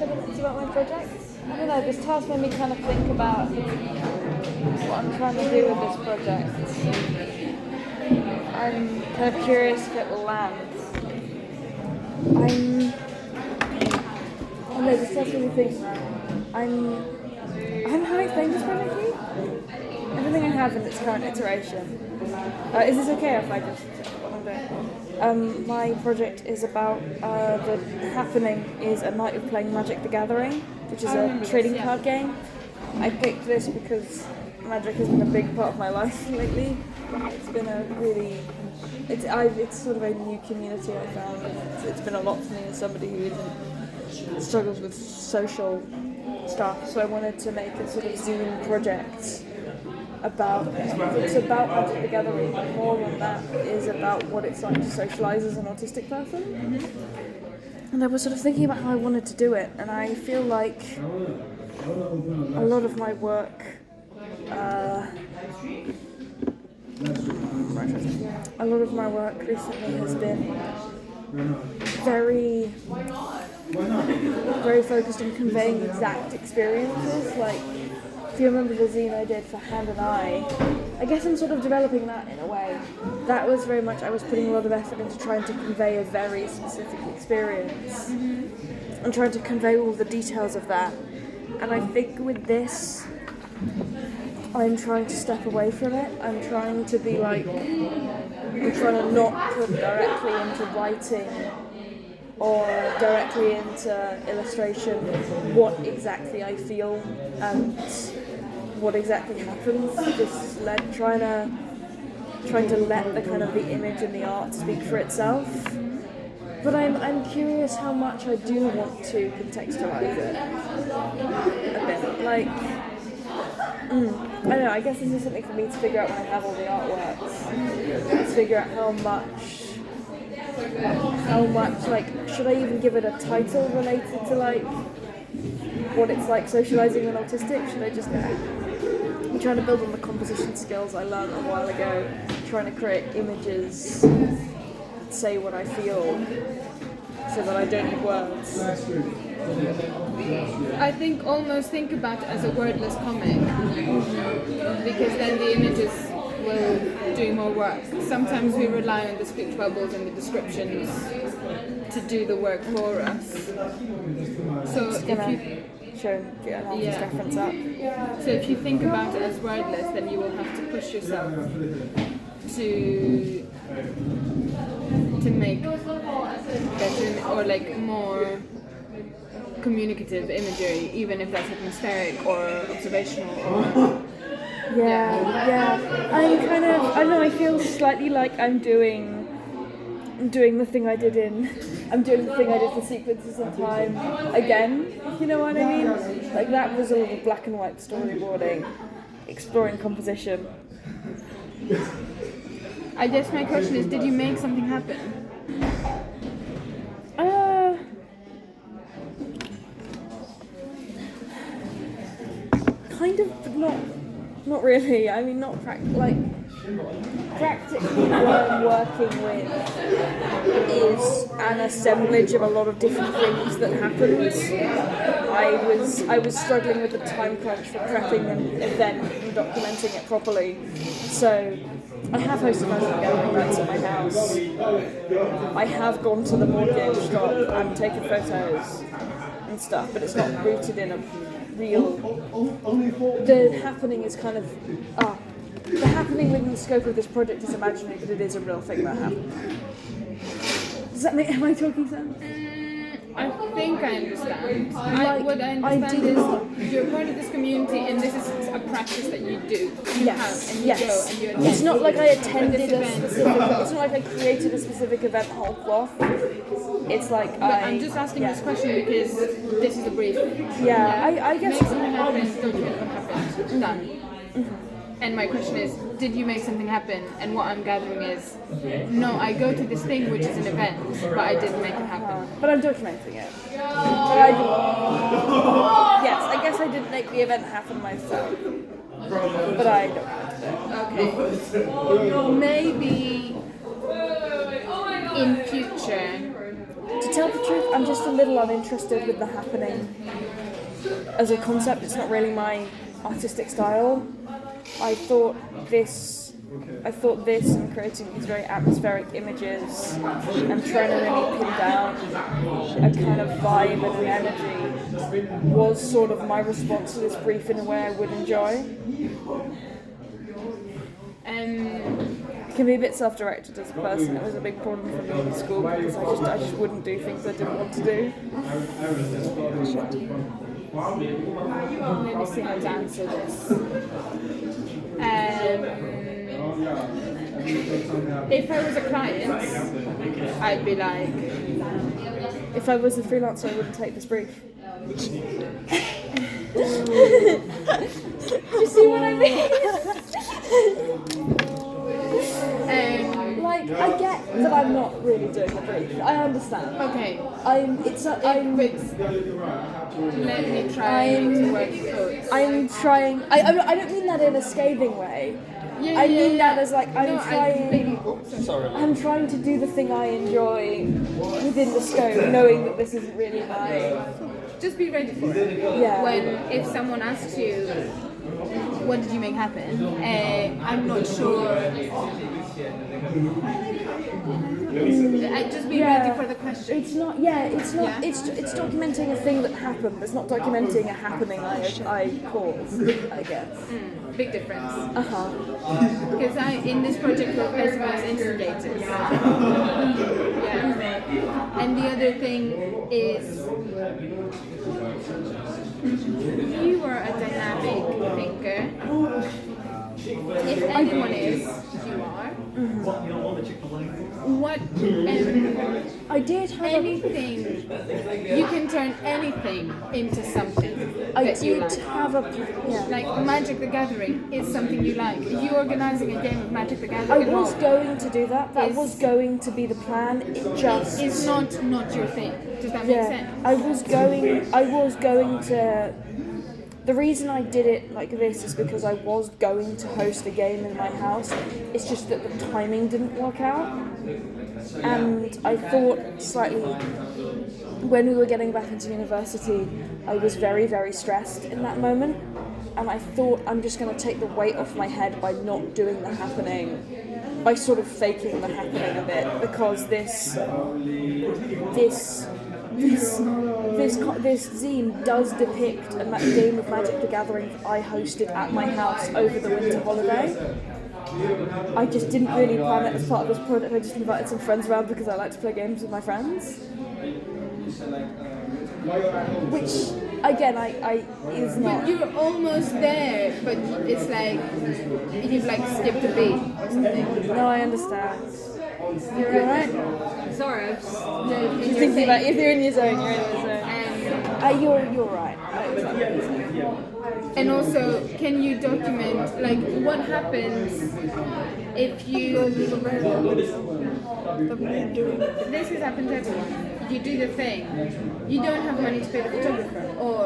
minutes about my project. I don't know, this task made me kind of think about what I'm trying to do with this project. I'm kind of curious if it will land. Oh no, this task made me think. I'm how I explain this project to you? Everything I have in its current iteration. Is this okay if I just say what I'm doing? My project is about the happening is a night of playing Magic the Gathering, which is a trading card game. I picked this because Magic has been a big part of my life lately. It's been a really, it's sort of a new community I found, and it's been a lot for me as somebody who struggles with social stuff. So I wanted to make a sort of Zoom project about it's about Magic the Gathering, but more than that is about what it's like to socialise as an autistic person. Mm-hmm. And I was sort of thinking about how I wanted to do it, and I feel like a lot of my work recently has been very focused on conveying exact experiences. Like, if you remember the zine I did for Hand and I guess I'm sort of developing that in a way. That was very much, I was putting a lot of effort into trying to convey a very specific experience. Mm-hmm. And trying to convey all the details of that. And I think with this, I'm trying to step away from it. I'm trying to be like, I'm trying to not put directly into writing or directly into illustration what exactly I feel and what exactly happens. Just trying to let the kind of the image and the art speak for itself. But I'm curious how much I do want to contextualize it a bit. Like, I don't know, I guess this is something for me to figure out when I have all the artworks. To figure out how much, like, should I even give it a title related to, like, what it's like socialising with autistic? Should I just, I'm trying to build on the composition skills I learned a while ago, trying to create images that say what I feel, so that I don't need words. I think almost think about it as a wordless comic, because then the images will do more work. Sometimes we rely on the speech bubbles and the descriptions to do the work for us. So if you reference up. So if you think about it as wordless, then you will have to push yourself to make better or like more communicative imagery, even if that's atmospheric or observational or I don't know, I feel slightly like I'm doing the thing I did for Sequences in Time again, if you know what I mean? Like, that was a little black and white storyboarding, exploring composition. I guess my question is, did you make something happen? Kind of, but not really. I mean, not practically. What I'm working with is an assemblage of a lot of different things that happened. I was struggling with the time crunch for prepping an event and documenting it properly. So I have hosted Magic the Gathering nights at my house. I have gone to the board game shop and taken photos and stuff, but it's not rooted in a real. The happening is kind of the happening within the scope of this project is imaginary, but it is a real thing that happened. Does that make? Am I talking sense? I think I understand. What I understand is you're part of this community, and this is a practice that you do. You have, and you go, and you attend. It's not like I attended a specific. It's not like I created a specific event whole cloth. It's like I'm just asking this question because this is a brief. I guess. Make something happen. Document what happened. Done. Mm-hmm. And my question is, did you make something happen? And what I'm gathering is, no, I go to this thing which is an event, but I didn't make it happen. But I'm documenting it. Yes, I guess I didn't make the event happen myself. But I documented it. Okay. Maybe in future, To tell the truth, I'm just a little uninterested with the happening as a concept. It's not really my artistic style. I thought this and creating these very atmospheric images and trying to really pin down a kind of vibe and an energy was sort of my response to this brief in a way I would enjoy. It can be a bit self-directed as a person. It was a big problem for me in school because I just wouldn't do things I didn't want to do. Let me see how to answer this. If I was a client, I'd be like... If I was a freelancer, I wouldn't take this brief. Do you see what I mean? Like, I get that I'm not really doing the brief. I understand. Okay. Let me try to work through. I'm trying. I don't mean that in a scathing way. I mean that as like I'm trying to do the thing I enjoy within the scope, knowing that this isn't really my. Just be ready for it. Yeah. If someone asks you, what did you make happen? I'm not sure. Just be ready for the question. It's not. Yeah, it's not. Yeah. It's documenting a thing that happened. It's not documenting a happening I caused. I guess. Big difference. Because in this project we're placing as instigators. Yeah. And the other thing is, you are a dynamic thinker. If anyone is, you are. What? I did have anything. You can turn anything into something that you like. Like Magic the Gathering is something you like. You organizing a game of Magic the Gathering. I was going to do that. That was going to be the plan. It just is not your thing. Does that make sense? I was going to. The reason I did it like this is because I was going to host a game in my house. It's just that the timing didn't work out. And I thought slightly, when we were getting back into university, I was very, very stressed in that moment. And I thought I'm just going to take the weight off my head by not doing the happening, by sort of faking the happening a bit, because this zine does depict a game of Magic the Gathering that I hosted at my house over the winter holiday. I just didn't really plan it as part of this project. I just invited some friends around because I like to play games with my friends. Which, again, I is not... But you're almost there, but it's like you've like skipped a beat or something. No, I understand. You're right. Sorry, I'm just... You're thinking about if you're in your zone, you're in your zone. You're right. And also, can you document like what happens if you? This has happened to everyone. You do the thing. You don't have money to pay the photographer, or